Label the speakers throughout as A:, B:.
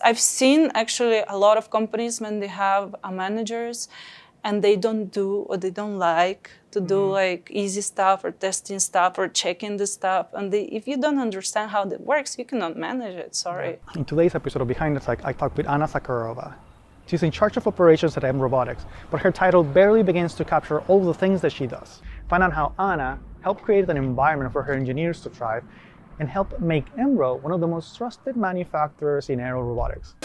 A: I've seen actually a lot of companies when they have managers and they don't do or they don't like to do like easy stuff or testing stuff or checking the stuff. And if you don't understand how that works, you cannot manage it, sorry.
B: In today's episode of Behind the Tech, I talked with Ana Zakharova. She's in charge of operations at mRobotics, but her title barely begins to capture all the things that she does. Find out how Ana helped create an environment for her engineers to thrive and help make mRo one of the most trusted manufacturers in aero robotics.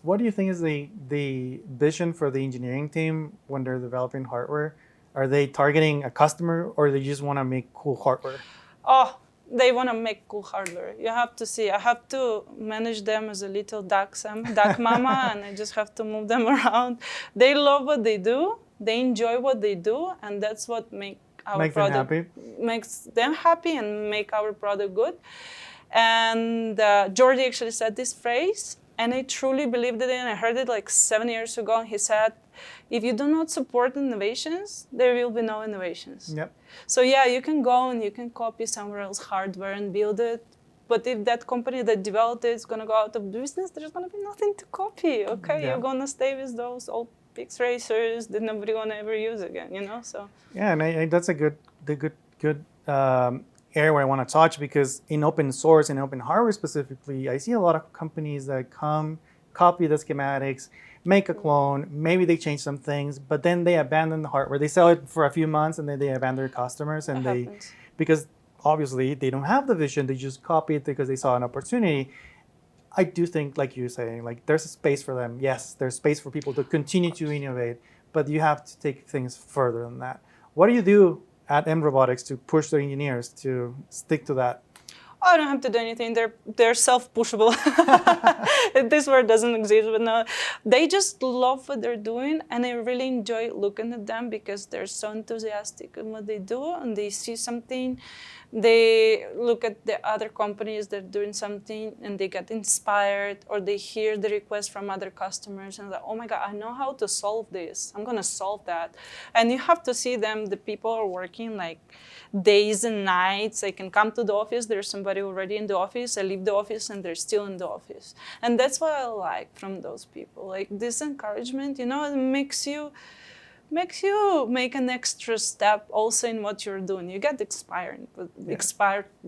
B: What do you think is the vision for the engineering team when they're developing hardware? Are they targeting a customer or they just want to make cool hardware?
A: Oh, they want to make cool hardware. You have to see. I have to manage them as a little duck mama, and I just have to move them around. They love what they do. They enjoy what they do, and that's what makes them happy and make our product good. And Jordi actually said this phrase, and I truly believed it in. I heard it like 7 years ago, and he said, if you do not support innovations, there will be no innovations.
B: Yep.
A: So yeah, you can go and you can copy somewhere else hardware and build it. But if that company that developed it is going to go out of business, there's going to be nothing to copy, okay? Yeah. You're going to stay with those old Pix racers that nobody going to ever use again, you know? So
B: yeah, and that's a good area where I want to touch, because in open source and open hardware specifically, I see a lot of companies that come, copy the schematics, make a clone, maybe they change some things, but then they abandon the hardware. They sell it for a few months and then they abandon their customers, and because obviously they don't have the vision, they just copy it because they saw an opportunity. I do think, like you're saying, like there's a space for them. Yes, there's space for people to continue to innovate, but you have to take things further than that. What do you do at mRobotics to push the engineers to stick to that?
A: I don't have to do anything. They're self-pushable. This word doesn't exist, but no. They just love what they're doing, and I really enjoy looking at them because they're so enthusiastic in what they do, and they see something. They look at the other companies that are doing something, and they get inspired, or they hear the request from other customers, and like, oh my God, I know how to solve this. I'm gonna solve that. And you have to see them. The people are working like days and nights. I can come to the office, there's somebody already in the office. I leave the office and they're still in the office. And that's what I like from those people. Like this encouragement, you know, it makes you make an extra step also in what you're doing. You get inspired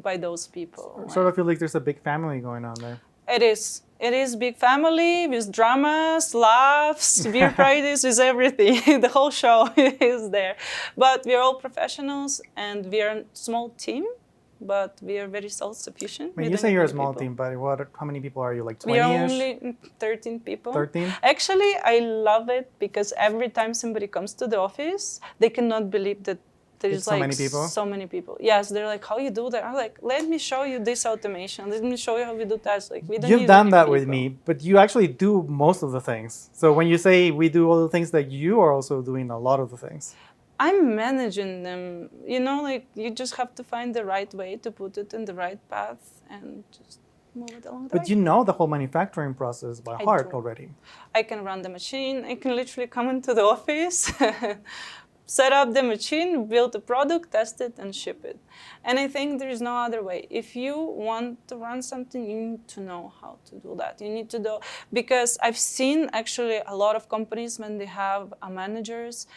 A: by those people.
B: Right? Sort of feel like there's a big family going on there.
A: It is big family with dramas, laughs, beer parties, with everything. The whole show is there. But we're all professionals and we are a small team, but we are very self-sufficient.
B: I mean, you say you're a small team, but how many people are you? Like 20-ish?
A: We are only 13 people.
B: 13?
A: Actually, I love it because every time somebody comes to the office, they cannot believe that there's like so many people. Yes, they're like, how you do that? I'm like, let me show you this automation. Let me show you how we do tests. Like, we don't
B: You've done that with me, but you actually do most of the things. So when you say we do all the things, that you are also doing a lot of the things.
A: I'm managing them. You know, like you just have to find the right way to put it in the right path and just move it along the
B: But you know the whole manufacturing process by heart already.
A: I can run the machine. I can literally come into the office, set up the machine, build the product, test it, and ship it. And I think there is no other way. If you want to run something, you need to know how to do that. You need to do, because I've seen actually a lot of companies when they have managers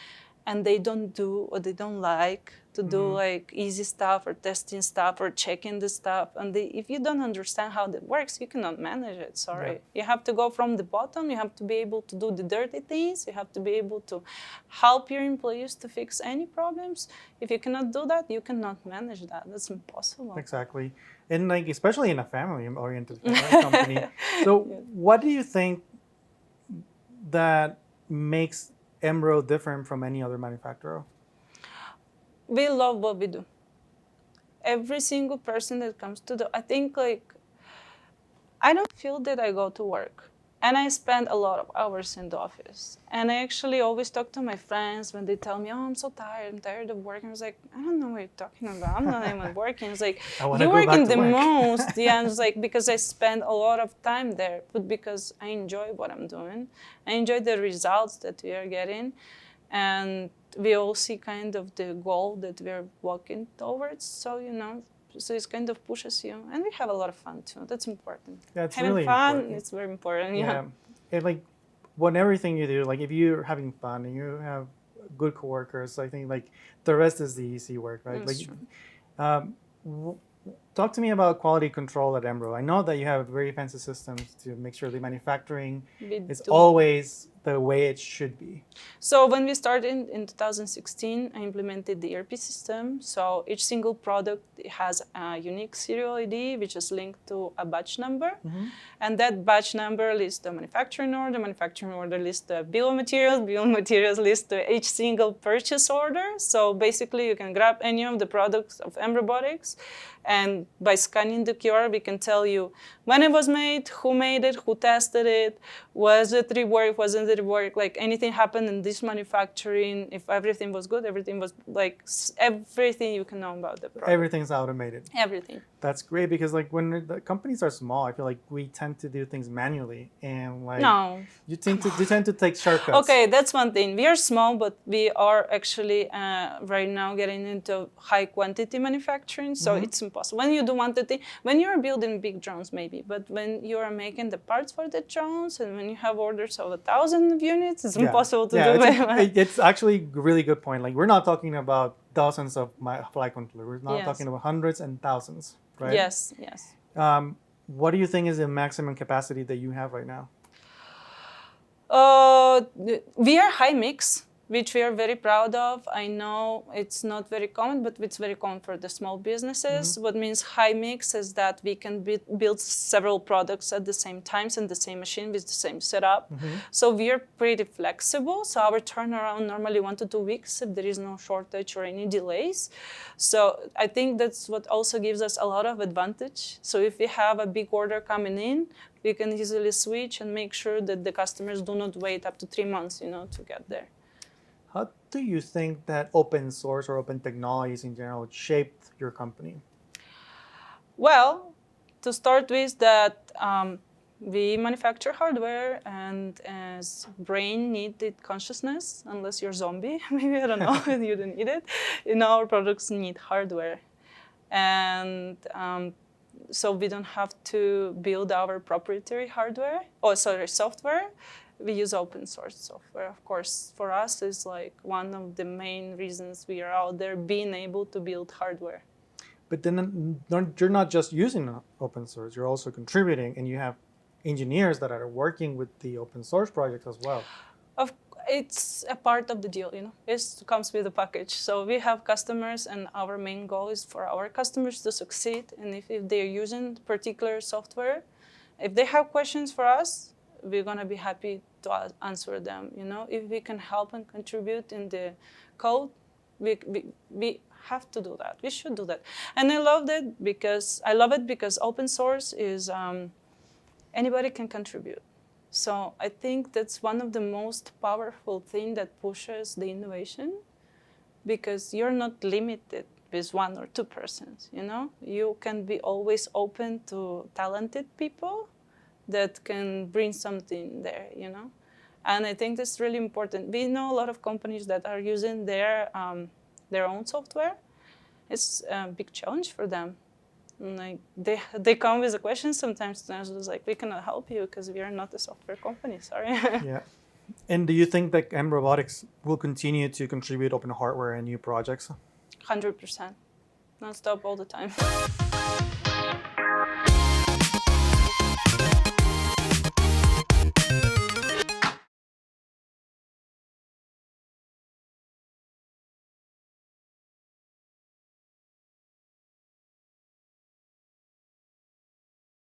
A: and they don't do or they don't like to do like easy stuff or testing stuff or checking the stuff. And if you don't understand how that works, you cannot manage it, sorry. Yeah. You have to go from the bottom. You have to be able to do the dirty things. You have to be able to help your employees to fix any problems. If you cannot do that, you cannot manage that. That's impossible.
B: Exactly. And like, especially in a family-oriented company. So what do you think that makes mRo different from any other manufacturer?
A: We love what we do. Every single person that comes to I think like, I don't feel that I go to work. And I spend a lot of hours in the office. And I actually always talk to my friends when they tell me, oh, I'm so tired, I'm tired of working. I was like, I don't know what you're talking about. I'm not even working. It's like, you're working the most. Yeah, and it's like, because I spend a lot of time there, but because I enjoy what I'm doing. I enjoy the results that we are getting. And we all see kind of the goal that we're walking towards. So, so it kind of pushes you. And we have a lot of fun too. That's important.
B: That's
A: Having
B: really
A: fun,
B: important.
A: it's very important.
B: Yeah. It, like, when everything you do, like if you're having fun and you have good coworkers, I think like the rest is the easy work, right?
A: That's
B: Like,
A: true.
B: talk to me about quality control at mRo. I know that you have very fancy systems to make sure the manufacturing
A: We
B: is
A: do.
B: always the way it should be.
A: So when we started in 2016, I implemented the ERP system. So each single product has a unique serial ID, which is linked to a batch number. And that batch number lists the manufacturing order lists the bill of materials lists the each single purchase order. So basically you can grab any of the products of mRobotics, and by scanning the QR, we can tell you when it was made, who tested it, was it reworked, wasn't it reworked, like anything happened in this manufacturing, if everything was good, everything was like everything you can know about the product.
B: Everything's automated.
A: Everything.
B: That's great because like when the companies are small, I feel like we tend to do things manually and like
A: No.
B: you tend to take shortcuts.
A: Okay, that's one thing. We are small, but we are actually right now getting into high quantity manufacturing. So it's impossible. When you do quantity, when you're building big drones, maybe, but when you are making the parts for the drones and when you have orders of 1,000 units, it's impossible to do that.
B: It's actually a really good point. Like we're not talking about dozens of flight controllers. We're not talking about hundreds and thousands, right?
A: Yes, yes.
B: What do you think is the maximum capacity that you have right now?
A: We are high mix, which we are very proud of. I know it's not very common, but it's very common for the small businesses. What means high mix is that we can build several products at the same time in the same machine with the same setup. So we are pretty flexible. So our turnaround normally 1 to 2 weeks if there is no shortage or any delays. So I think that's what also gives us a lot of advantage. So if we have a big order coming in, we can easily switch and make sure that the customers do not wait up to 3 months, to get there.
B: How do you think that open source or open technologies in general shaped your company?
A: Well, to start with that, we manufacture hardware, and as brain needed consciousness, unless you're zombie, maybe, I don't know, you don't need it. Our products need hardware. And so we don't have to build our proprietary software. We use open source software. Of course, for us, is like one of the main reasons we are out there being able to build hardware.
B: But then you're not just using open source, you're also contributing, and you have engineers that are working with the open source project as well.
A: It's a part of the deal, It comes with the package. So we have customers, and our main goal is for our customers to succeed. And if they're using particular software, if they have questions for us, we're going to be happy to answer them. If we can help and contribute in the code, we have to do that. We should do that. And I love it because open source is anybody can contribute. So I think that's one of the most powerful things that pushes the innovation, because you're not limited with 1 or 2 persons. You can be always open to talented people that can bring something there, And I think that's really important. We know a lot of companies that are using their own software. It's a big challenge for them. Like they come with a question sometimes, and I was like, we cannot help you because we are not a software company, sorry.
B: Yeah. And do you think that mRobotics will continue to contribute open hardware and new projects?
A: 100%. Non-stop all the time.